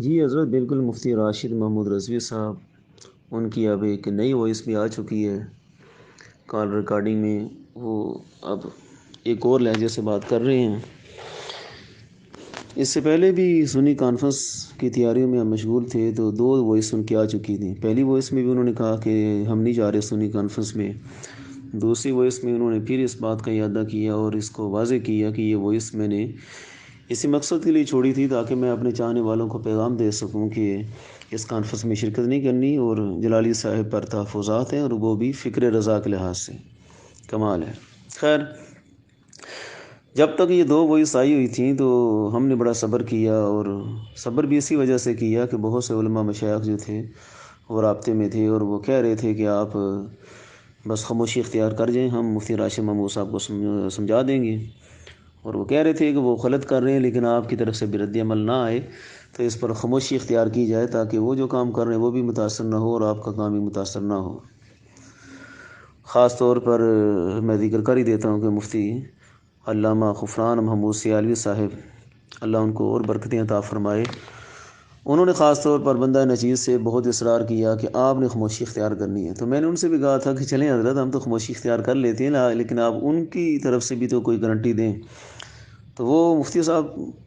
جی حضرت بالکل مفتی راشد محمود رضوی صاحب، ان کی اب ایک نئی وائس بھی آ چکی ہے کال ریکارڈنگ میں. وہ اب ایک اور لہجے سے بات کر رہے ہیں. اس سے پہلے بھی سنی کانفرنس کی تیاریوں میں ہم مشغول تھے تو 2 وائس ان کی آ چکی تھیں. پہلی وائس میں بھی انہوں نے کہا کہ ہم نہیں جا رہے سنی کانفرنس میں. دوسری وائس میں انہوں نے پھر اس بات کا اعادہ کیا اور اس کو واضح کیا کہ یہ وائس میں نے اسی مقصد کے لیے چھوڑی تھی تاکہ میں اپنے چاہنے والوں کو پیغام دے سکوں کہ اس کانفرنس میں شرکت نہیں کرنی، اور جلالی صاحب پر تحفظات ہیں اور وہ بھی فکر رضا کے لحاظ سے. کمال ہے. خیر، جب تک یہ 2 وائس آئی ہوئی تھیں تو ہم نے بڑا صبر کیا، اور صبر بھی اسی وجہ سے کیا کہ بہت سے علماء مشائخ جو تھے وہ رابطے میں تھے اور وہ کہہ رہے تھے کہ آپ بس خاموشی اختیار کر جائیں، ہم مفتی راشد محمود صاحب کو سمجھا دیں گے. اور وہ کہہ رہے تھے کہ وہ غلط کر رہے ہیں لیکن آپ کی طرف سے بھی رد عمل نہ آئے تو اس پر خاموشی اختیار کی جائے تاکہ وہ جو کام کر رہے ہیں وہ بھی متاثر نہ ہو اور آپ کا کام بھی متاثر نہ ہو. خاص طور پر میں ذکر کر ہی دیتا ہوں کہ مفتی علامہ غفران محمود سیالوی صاحب، اللہ ان کو اور برکتیں عطا فرمائے، انہوں نے خاص طور پر بندہ نچیز سے بہت اصرار کیا کہ آپ نے خاموشی اختیار کرنی ہے. تو میں نے ان سے بھی کہا تھا کہ چلیں حضرت ہم تو خاموشی اختیار کر لیتے ہیں لیکن آپ ان کی طرف سے بھی تو کوئی گارنٹی دیں. تو وہ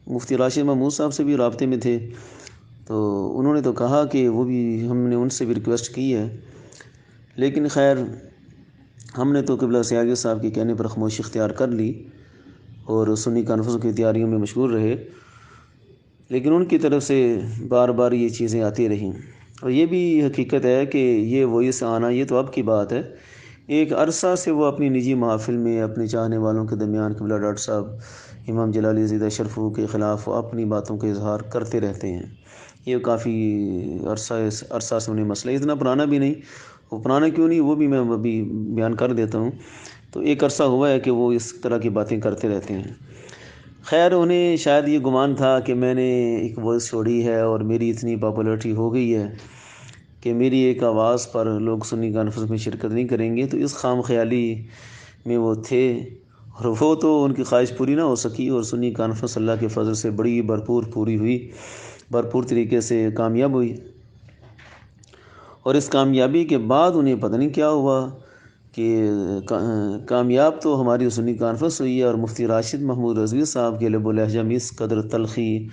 مفتی راشد محمود صاحب سے بھی رابطے میں تھے تو انہوں نے تو کہا کہ وہ بھی ہم نے ان سے بھی ریکویسٹ کی ہے، لیکن خیر ہم نے تو قبلہ سیاغی صاحب کے کہنے پر خاموشی اختیار کر لی اور سنی کانفرنس کی تیاریوں میں مشغول رہے. لیکن ان کی طرف سے بار بار یہ چیزیں آتی رہیں، اور یہ بھی حقیقت ہے کہ یہ وائس آنا یہ تو اب کی بات ہے. ایک عرصہ سے وہ اپنی نجی محافل میں اپنے چاہنے والوں کے درمیان قبلہ ڈاکٹر صاحب امام جلالی زیدہ شرفو کے خلاف اپنی باتوں کا اظہار کرتے رہتے ہیں. یہ کافی عرصہ سے انہیں مسئلہ، اتنا پرانا بھی نہیں، وہ پرانا کیوں نہیں وہ بھی میں ابھی بیان کر دیتا ہوں. تو ایک عرصہ ہوا ہے کہ وہ اس طرح کی باتیں کرتے رہتے ہیں. خیر انہیں شاید یہ گمان تھا کہ میں نے ایک وائس چھوڑی ہے اور میری اتنی پاپولرٹی ہو گئی ہے کہ میری ایک آواز پر لوگ سنی کانفرنس میں شرکت نہیں کریں گے، تو اس خام خیالی میں وہ تھے اور وہ تو ان کی خواہش پوری نہ ہو سکی، اور سنی کانفرنس اللہ کے فضل سے بڑی بھرپور طریقے سے کامیاب ہوئی. اور اس کامیابی کے بعد انہیں پتہ نہیں کیا ہوا کہ کامیاب تو ہماری سنی کانفرنس ہوئی ہے، اور مفتی راشد محمود رضوی صاحب کے لب و لہجہ میں اس قدر تلخی،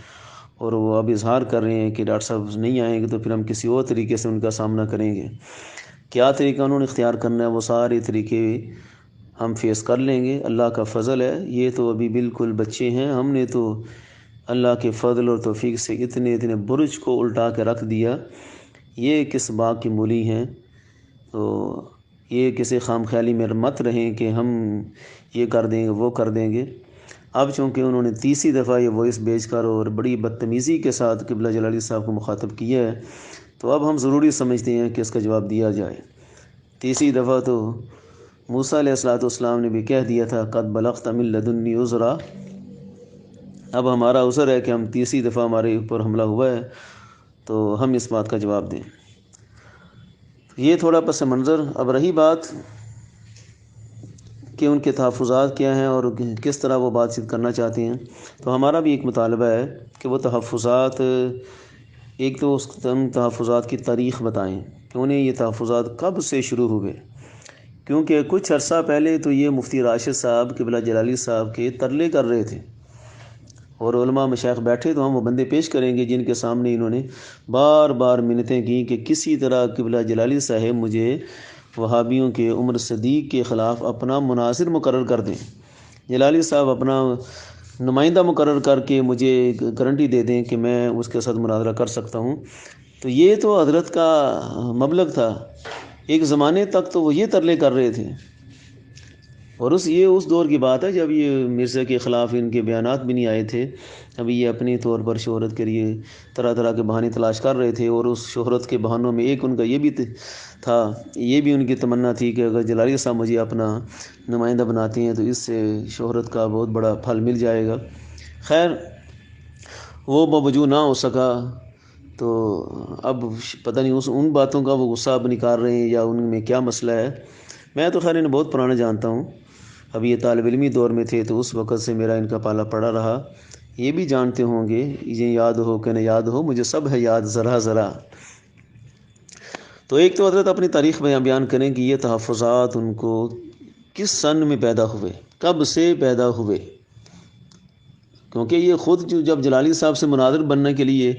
اور وہ اب اظہار کر رہے ہیں کہ ڈاکٹر صاحب نہیں آئیں گے تو پھر ہم کسی اور طریقے سے ان کا سامنا کریں گے. کیا طریقہ انہوں نے اختیار کرنا ہے وہ سارے طریقے ہم فیس کر لیں گے، اللہ کا فضل ہے. یہ تو ابھی بالکل بچے ہیں، ہم نے تو اللہ کے فضل اور توفیق سے اتنے برج کو الٹا کے رکھ دیا. یہ کس باغ کی مولی ہیں، تو یہ کسی خام خیالی میں مت رہیں کہ ہم یہ کر دیں گے وہ کر دیں گے. اب چونکہ انہوں نے 30 دفعہ یہ وائس بھیج کر اور بڑی بدتمیزی کے ساتھ قبلہ جلالی صاحب کو مخاطب کیا ہے تو اب ہم ضروری سمجھتے ہیں کہ اس کا جواب دیا جائے. 30 دفعہ تو موسیٰ علیہ السلام نے بھی کہہ دیا تھا قد بلغت من لدنی عذرا. اب ہمارا عذر ہے کہ ہم 30 دفعہ ہمارے اوپر حملہ ہوا ہے تو ہم اس بات کا جواب دیں. یہ تھوڑا پس منظر. اب رہی بات کہ ان کے تحفظات کیا ہیں اور کس طرح وہ بات چیت کرنا چاہتے ہیں، تو ہمارا بھی ایک مطالبہ ہے کہ وہ تحفظات، ایک تو اس تحفظات کی تاریخ بتائیں کہ انہیں یہ تحفظات کب سے شروع ہوئے، کیونکہ کچھ عرصہ پہلے تو یہ مفتی راشد صاحب قبلہ جلالی صاحب کے ترلے کر رہے تھے، اور علماء مشائخ بیٹھے تو ہم وہ بندے پیش کریں گے جن کے سامنے انہوں نے بار بار منتیں کی کہ کسی طرح قبلہ جلالی صاحب مجھے وہابیوں کے عمر صدیق کے خلاف اپنا مناظر مقرر کر دیں. جلالی صاحب اپنا نمائندہ مقرر کر کے مجھے گارنٹی دے دیں کہ میں اس کے ساتھ مناظرہ کر سکتا ہوں. تو یہ تو حضرت کا مبلغ تھا. ایک زمانے تک تو وہ یہ ترلے کر رہے تھے، اور یہ اس دور کی بات ہے جب یہ مرزا کے خلاف ان کے بیانات بھی نہیں آئے تھے. ابھی یہ اپنی طور پر شہرت کے لیے طرح طرح کے بہانے تلاش کر رہے تھے، اور اس شہرت کے بہانوں میں ایک ان کا یہ بھی تھا، یہ بھی ان کی تمنا تھی کہ اگر جلالی صاحب مجھے اپنا نمائندہ بناتے ہیں تو اس سے شہرت کا بہت بڑا پھل مل جائے گا. خیر وہ بوجود نہ ہو سکا، تو اب پتہ نہیں ان باتوں کا وہ غصہ اب نکال رہے ہیں یا ان میں کیا مسئلہ ہے. میں تو خیر انہیں بہت پرانا جانتا ہوں، اب یہ طالب علمی دور میں تھے تو اس وقت سے میرا ان کا پالا پڑا رہا. یہ بھی جانتے ہوں گے، یہ یاد ہو کہ نہ یاد ہو، مجھے سب ہے یاد ذرا ذرا۔ تو ایک تو حضرت اپنی تاریخ بیان کریں کہ یہ تحفظات ان کو کس سن میں پیدا ہوئے، کب سے پیدا ہوئے، کیونکہ یہ خود جب جلالی صاحب سے مناظر بننے کے لیے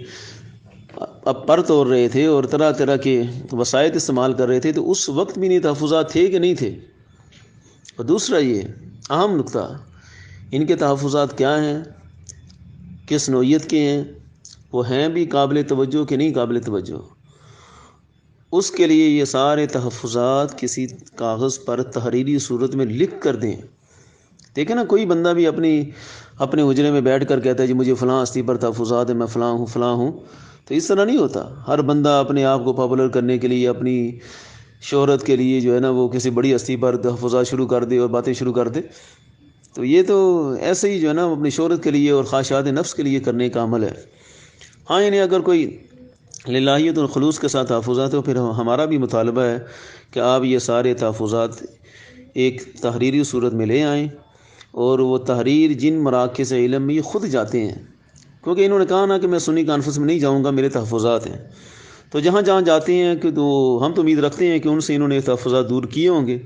اب پر توڑ رہے تھے اور طرح طرح کے وسائط استعمال کر رہے تھے، تو اس وقت بھی نہیں تحفظات تھے کہ نہیں تھے۔ اور دوسرا یہ اہم نقطہ، ان کے تحفظات کیا ہیں، کس نوعیت کے ہیں، وہ ہیں بھی قابل توجہ کہ نہیں قابل توجہ، اس کے لیے یہ سارے تحفظات کسی کاغذ پر تحریری صورت میں لکھ کر دیں۔ دیکھیں نا، کوئی بندہ بھی اپنے حجرے میں بیٹھ کر کہتا ہے جی مجھے فلاں ہستی پر تحفظات ہے، میں فلاں ہوں، تو اس طرح نہیں ہوتا۔ ہر بندہ اپنے آپ کو پاپولر کرنے کے لیے، اپنی شہرت کے لیے جو ہے نا وہ کسی بڑی ہستی پر تحفظات شروع کر دے اور باتیں شروع کر دے، تو یہ تو ایسے ہی جو ہے نا اپنی شہرت کے لیے اور خواہشات نفس کے لیے کرنے کا عمل ہے۔ ہاں، یعنی اگر کوئی للہیت اور خلوص کے ساتھ تحفظات تو پھر ہمارا بھی مطالبہ ہے کہ آپ یہ سارے تحفظات ایک تحریری صورت میں لے آئیں، اور وہ تحریر جن مراکز علم میں یہ خود جاتے ہیں، کیونکہ انہوں نے کہا نا کہ میں سنی کانفرنس میں نہیں جاؤں گا، میرے تحفظات ہیں، تو جہاں جہاں جاتے ہیں کہ تو ہم تو امید رکھتے ہیں کہ ان سے انہوں نے تحفظات دور کیے ہوں گے۔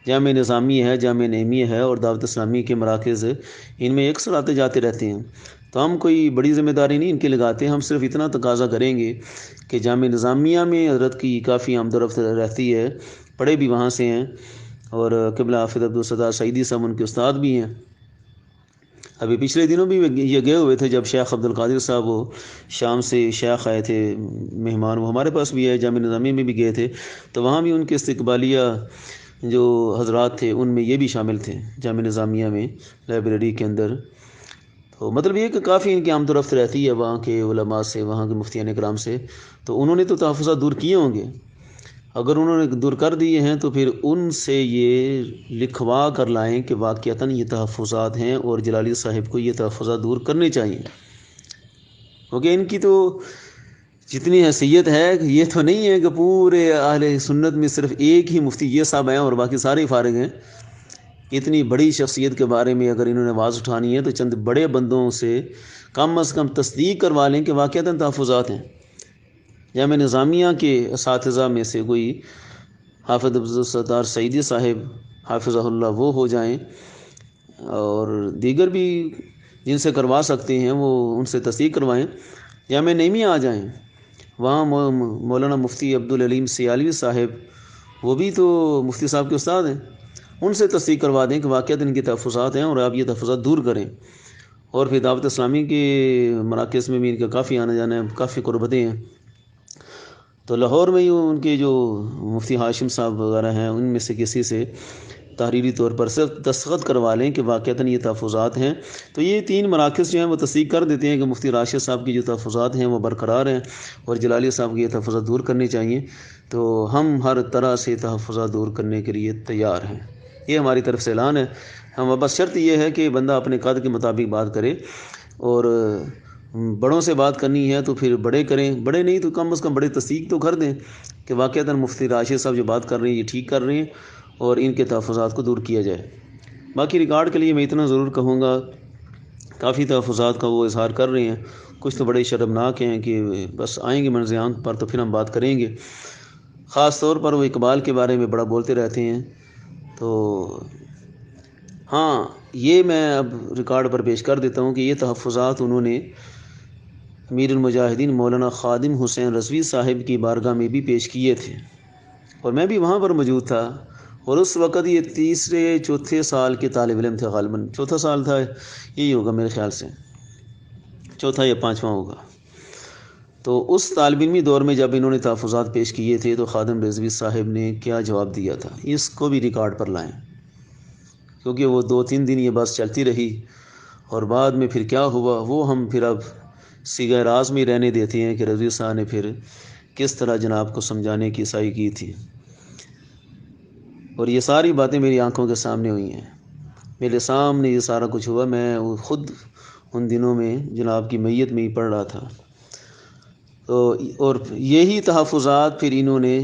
جامعہ نظامی ہے، جامعہ نعیمیہ ہے اور دعوت اسلامی کے مراکز ان میں اکثر آتے جاتے رہتے ہیں، تو ہم کوئی بڑی ذمہ داری نہیں ان کے لگاتے، ہم صرف اتنا تقاضا کریں گے کہ جامعہ نظامیہ میں حضرت کی کافی آمد و رفت رہتی ہے، پڑھے بھی وہاں سے ہیں، اور قبلہ حافظ عبدالستار سعیدی صاحب ان کے استاد بھی ہیں۔ ابھی پچھلے دنوں بھی یہ گئے ہوئے تھے، جب شیخ عبدالقادر صاحب وہ شام سے شیخ آئے تھے مہمان، وہ ہمارے پاس بھی ہے، جامعہ نظامیہ میں بھی گئے تھے، تو وہاں بھی ان کے استقبالیہ جو حضرات تھے ان میں یہ بھی شامل تھے جامعہ نظامیہ میں لائبریری کے اندر۔ تو مطلب یہ کہ کافی ان کی آمد و رفت رہتی ہے وہاں کے علماء سے، وہاں کے مفتیان کرام سے، تو انہوں نے تو تحفظات دور کیے ہوں گے۔ اگر انہوں نے دور کر دیے ہیں تو پھر ان سے یہ لکھوا کر لائیں کہ واقعتاً یہ تحفظات ہیں اور جلالی صاحب کو یہ تحفظات دور کرنے چاہیے، کیونکہ ان کی تو جتنی حیثیت ہے یہ تو نہیں ہے کہ پورے اہل سنت میں صرف ایک ہی مفتی یہ صاحب ہیں اور باقی سارے فارغ ہیں۔ اتنی بڑی شخصیت کے بارے میں اگر انہوں نے آواز اٹھانی ہے تو چند بڑے بندوں سے کم از کم تصدیق کروا لیں کہ واقعتاً تحفظات ہیں۔ جامعہ نظامیہ کے اساتذہ میں سے کوئی حافظ عبدالستار سعیدی صاحب حافظہ اللہ وہ ہو جائیں، اور دیگر بھی جن سے کروا سکتے ہیں وہ ان سے تصدیق کروائیں، جامعہ نعیمیہ آ جائیں، وہاں مولانا مفتی عبدالعلیم سیالوی صاحب وہ بھی تو مفتی صاحب کے استاد ہیں، ان سے تصدیق کروا دیں کہ واقعات ان کے تحفظات ہیں اور آپ یہ تحفظات دور کریں۔ اور پھر دعوت اسلامی کے مراکز میں بھی ان کا کافی آنا جانا ہے، کافی قربتیں ہیں، تو لاہور میں ان کے جو مفتی ہاشم صاحب وغیرہ ہیں ان میں سے کسی سے تحریری طور پر صرف دستخط کروا لیں کہ واقعتاً یہ تحفظات ہیں، تو یہ تین مراکز جو ہیں وہ تصدیق کر دیتے ہیں کہ مفتی راشد صاحب کی جو تحفظات ہیں وہ برقرار ہیں اور جلالی صاحب کی یہ تحفظات دور کرنے چاہیے، تو ہم ہر طرح سے تحفظات دور کرنے کے لیے تیار ہیں، یہ ہماری طرف سے اعلان ہے۔ ہم بس شرط یہ ہے کہ بندہ اپنے قد کے مطابق بات کرے، اور بڑوں سے بات کرنی ہے تو پھر بڑے کریں، بڑے نہیں تو کم از کم بڑے تصدیق تو کر دیں کہ واقعتاً مفتی راشد صاحب جو بات کر رہے ہیں یہ ٹھیک کر رہے ہیں اور ان کے تحفظات کو دور کیا جائے۔ باقی ریکارڈ کے لیے میں اتنا ضرور کہوں گا، کافی تحفظات کا وہ اظہار کر رہے ہیں، کچھ تو بڑے شرمناک ہیں کہ بس آئیں گے منظر عام پر تو پھر ہم بات کریں گے، خاص طور پر وہ اقبال کے بارے میں بڑا بولتے رہتے ہیں۔ تو ہاں، یہ میں اب ریکارڈ پر پیش کر دیتا ہوں کہ یہ تحفظات انہوں نے امیر المجاہدین مولانا خادم حسین رضوی صاحب کی بارگاہ میں بھی پیش کیے تھے، اور میں بھی وہاں پر موجود تھا، اور اس وقت یہ تیسرے چوتھے سال کے طالب علم تھے، غالباً چوتھا سال تھا، یہی ہوگا میرے خیال سے، چوتھا یا پانچواں ہوگا۔ تو اس طالب علمی دور میں جب انہوں نے تحفظات پیش کیے تھے تو خادم رضوی صاحب نے کیا جواب دیا تھا، اس کو بھی ریکارڈ پر لائیں، کیونکہ وہ 2-3 دن یہ بس چلتی رہی، اور بعد میں پھر کیا ہوا وہ ہم پھر اب صیغہ راز میں رہنے دیتے ہیں کہ رضوی صاحب نے پھر کس طرح جناب کو سمجھانے کی سعی کی تھی، اور یہ ساری باتیں میری آنکھوں کے سامنے ہوئی ہیں، میرے سامنے یہ سارا کچھ ہوا، میں خود ان دنوں میں جناب کی میت میں ہی پڑھ رہا تھا۔ تو اور یہی تحفظات پھر انہوں نے،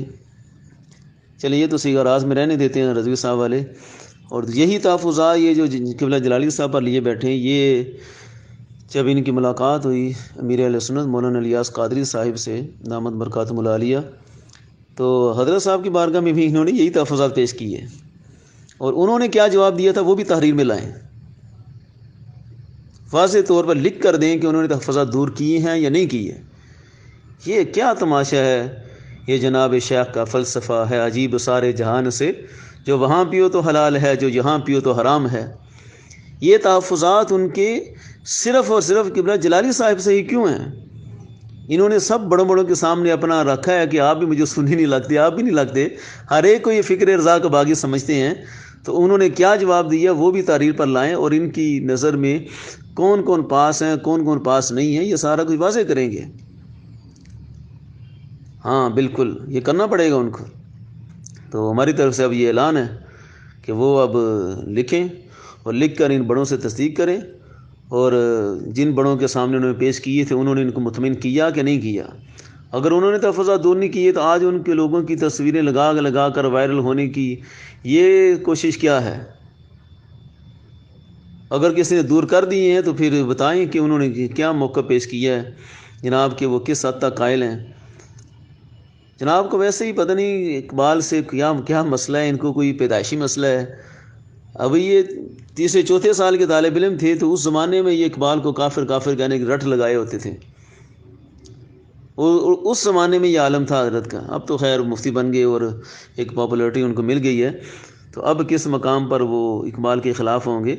چلے یہ تو صیغہ راز میں رہنے دیتے ہیں رضوی صاحب والے، اور یہی تحفظات یہ جو قبلہ جلالی صاحب پر لیے بیٹھے ہیں، یہ جب ان کی ملاقات ہوئی امیر اہل سنت مولانا الیاس قادری صاحب سے دامت برکاتہم العالیہ، تو حضرت صاحب کی بارگاہ میں بھی انہوں نے یہی تحفظات پیش کیے، اور انہوں نے کیا جواب دیا تھا وہ بھی تحریر میں لائیں، واضح طور پر لکھ کر دیں کہ انہوں نے تحفظات دور کیے ہیں یا نہیں کیے۔ یہ کیا تماشا ہے، یہ جناب شیخ کا فلسفہ ہے عجیب سارے جہان سے، جو وہاں پیو تو حلال ہے، جو یہاں پیو تو حرام ہے۔ یہ تحفظات ان کے صرف اور صرف قبلہ جلالی صاحب سے ہی کیوں ہیں؟ انہوں نے سب بڑوں بڑوں کے سامنے اپنا رکھا ہے کہ آپ بھی مجھے سنی نہیں لگتے، آپ بھی نہیں لگتے، ہر ایک کو یہ فکر رضا کا باغی سمجھتے ہیں۔ تو انہوں نے کیا جواب دیا وہ بھی تحریر پر لائیں، اور ان کی نظر میں کون کون پاس ہیں کون کون پاس نہیں ہیں، یہ سارا کچھ واضح کریں گے۔ ہاں بالکل، یہ کرنا پڑے گا ان کو۔ تو ہماری طرف سے اب یہ اعلان ہے کہ وہ اب لکھیں اور لکھ کر ان بڑوں سے تصدیق کریں، اور جن بڑوں کے سامنے انہوں نے پیش کیے تھے انہوں نے ان کو مطمئن کیا کہ نہیں کیا۔ اگر انہوں نے تحفظات دور نہیں کیے تو آج ان کے لوگوں کی تصویریں لگا کر وائرل ہونے کی یہ کوشش کیا ہے؟ اگر کسی نے دور کر دیے ہیں تو پھر بتائیں کہ انہوں نے کیا موقع پیش کیا ہے جناب، کہ وہ کس حد تک قائل ہیں۔ جناب کو ویسے ہی پتہ نہیں اقبال سے کیا مسئلہ ہے، ان کو کوئی پیدائشی مسئلہ ہے۔ ابھی یہ تیسرے چوتھے سال کے طالب علم تھے تو اس زمانے میں یہ اقبال کو کافر کافر کہنے کے رٹ لگائے ہوتے تھے، اور اس زمانے میں یہ عالم تھا حضرت کا۔ اب تو خیر مفتی بن گئے اور ایک پاپولرٹی ان کو مل گئی ہے، تو اب کس مقام پر وہ اقبال کے خلاف ہوں گے؟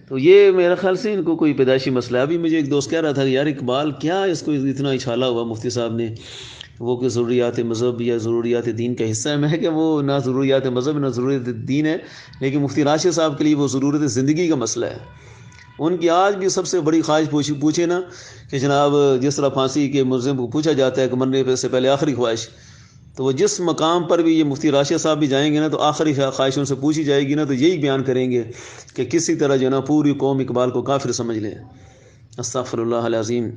تو یہ میرے خیال سے ان کو کوئی پیدائشی مسئلہ ہے۔ ابھی مجھے ایک دوست کہہ رہا تھا کہ یار اقبال کیا اس کو اتنا اچھالا ہوا مفتی صاحب نے، وہ کہ ضروریات مذہب یا ضروریات دین کا حصہ ہے۔ میں کہ وہ نہ ضروریات مذہب نہ ضروریات دین ہے، لیکن مفتی راشد صاحب کے لیے وہ ضرورت زندگی کا مسئلہ ہے۔ ان کی آج بھی سب سے بڑی خواہش پوچھے نا کہ جناب جس طرح پھانسی کے ملزم کو پوچھا جاتا ہے کہ مرنے سے پہلے آخری خواہش، تو وہ جس مقام پر بھی یہ مفتی راشد صاحب بھی جائیں گے نا تو آخری خواہش ان سے پوچھی جائے گی نا تو یہی بیان کریں گے کہ کسی طرح جو نا پوری قوم اقبال کو کافر سمجھ لے۔ استغفر اللہ العظیم۔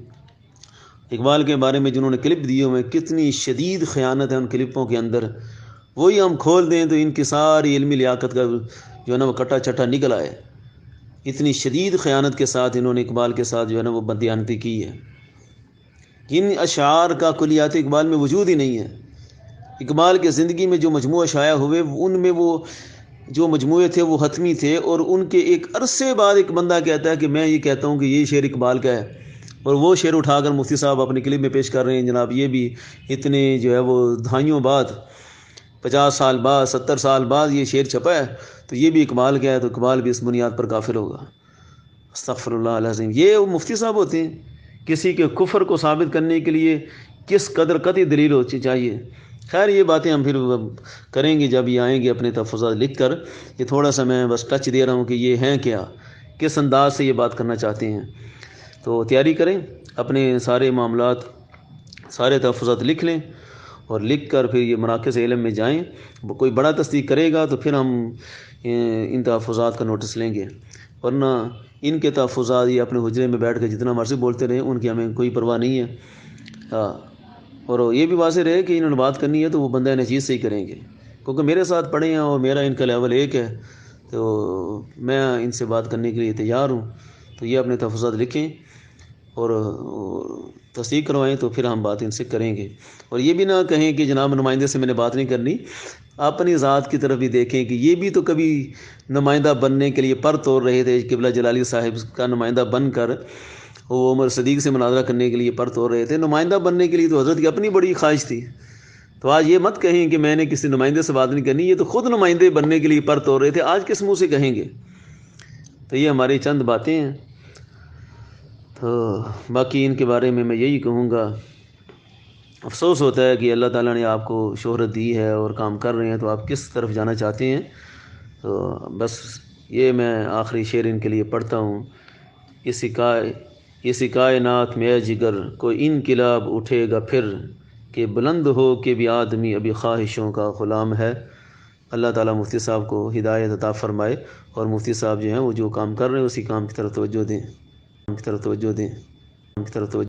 اقبال کے بارے میں جنہوں نے کلپ دیے ہوئے کتنی شدید خیانت ہے ان کلپوں کے اندر، وہی ہم کھول دیں تو ان کی ساری علمی لیاقت کا جو ہے نا وہ کٹا چٹا نکل آئے۔ اتنی شدید خیانت کے ساتھ انہوں نے اقبال کے ساتھ جو ہے نا وہ بددیانتی کی ہے۔ ان اشعار کا کلیات اقبال میں وجود ہی نہیں ہے۔ اقبال کے زندگی میں جو مجموعہ شائع ہوئے ان میں وہ جو مجموعے تھے وہ حتمی تھے، اور ان کے ایک عرصے بعد ایک بندہ کہتا ہے کہ میں یہ کہتا ہوں کہ یہ شعر اقبال کا ہے، اور وہ شعر اٹھا کر مفتی صاحب اپنی کلپ میں پیش کر رہے ہیں۔ جناب یہ بھی اتنے جو ہے وہ دہائیوں بعد، 50 سال بعد 70 سال بعد یہ شعر چھپا ہے، تو یہ بھی اقبال کا ہے، تو اقبال بھی اس بنیاد پر کافر ہوگا۔ استغفر اللہ العظیم۔ یہ وہ مفتی صاحب ہوتے ہیں؟ کسی کے کفر کو ثابت کرنے کے لیے کس قدر قطعی دلیل ہوتی چاہیے۔ خیر یہ باتیں ہم پھر کریں گے جب یہ آئیں گے اپنے تحفظات لکھ کر۔ یہ تھوڑا سا میں بس ٹچ دے رہا ہوں کہ یہ ہیں کیا، کس انداز سے یہ بات کرنا چاہتے ہیں۔ تو تیاری کریں، اپنے سارے معاملات سارے تحفظات لکھ لیں، اور لکھ کر پھر یہ مراکز علم میں جائیں۔ کوئی بڑا تصدیق کرے گا تو پھر ہم ان تحفظات کا نوٹس لیں گے، ورنہ ان کے تحفظات یہ اپنے حجرے میں بیٹھ کے جتنا مرضی بولتے رہیں، ان کی ہمیں کوئی پرواہ نہیں ہے۔ ہاں، اور یہ بھی واضح رہے کہ انہوں نے بات کرنی ہے تو وہ بندہ نچیز سے ہی کریں گے، کیونکہ میرے ساتھ پڑھے ہیں اور میرا ان کا لیول ایک ہے، تو میں ان سے بات کرنے کے لیے تیار ہوں۔ تو یہ اپنے تحفظات لکھیں اور تصدیق کروائیں، تو پھر ہم بات ان سے کریں گے۔ اور یہ بھی نہ کہیں کہ جناب نمائندے سے میں نے بات نہیں کرنی، اپنی ذات کی طرف بھی دیکھیں کہ یہ بھی تو کبھی نمائندہ بننے کے لیے پر توڑ رہے تھے۔ قبلہ جلالی صاحب کا نمائندہ بن کر وہ عمر صدیق سے مناظرہ کرنے کے لیے پر توڑ رہے تھے۔ نمائندہ بننے کے لیے تو حضرت کی اپنی بڑی خواہش تھی، تو آج یہ مت کہیں کہ میں نے کسی نمائندے سے بات نہیں کرنی، یہ تو خود نمائندے بننے کے لیے پر توڑ رہے تھے، آج کس منہ سے کہیں گے؟ تو یہ ہماری چند باتیں ہیں۔ تو باقی ان کے بارے میں یہی کہوں گا، افسوس ہوتا ہے کہ اللہ تعالیٰ نے آپ کو شہرت دی ہے اور کام کر رہے ہیں، تو آپ کس طرف جانا چاہتے ہیں؟ تو بس یہ میں آخری شعر ان کے لیے پڑھتا ہوں۔ اسی کائنات میں اے جگر کوئی انقلاب اٹھے گا پھر، کہ بلند ہو کہ بھی آدمی ابھی خواہشوں کا غلام ہے۔ اللہ تعالیٰ مفتی صاحب کو ہدایت عطا فرمائے، اور مفتی صاحب جو ہیں وہ جو کام کر رہے ہیں اسی کام کی طرف توجہ دیں۔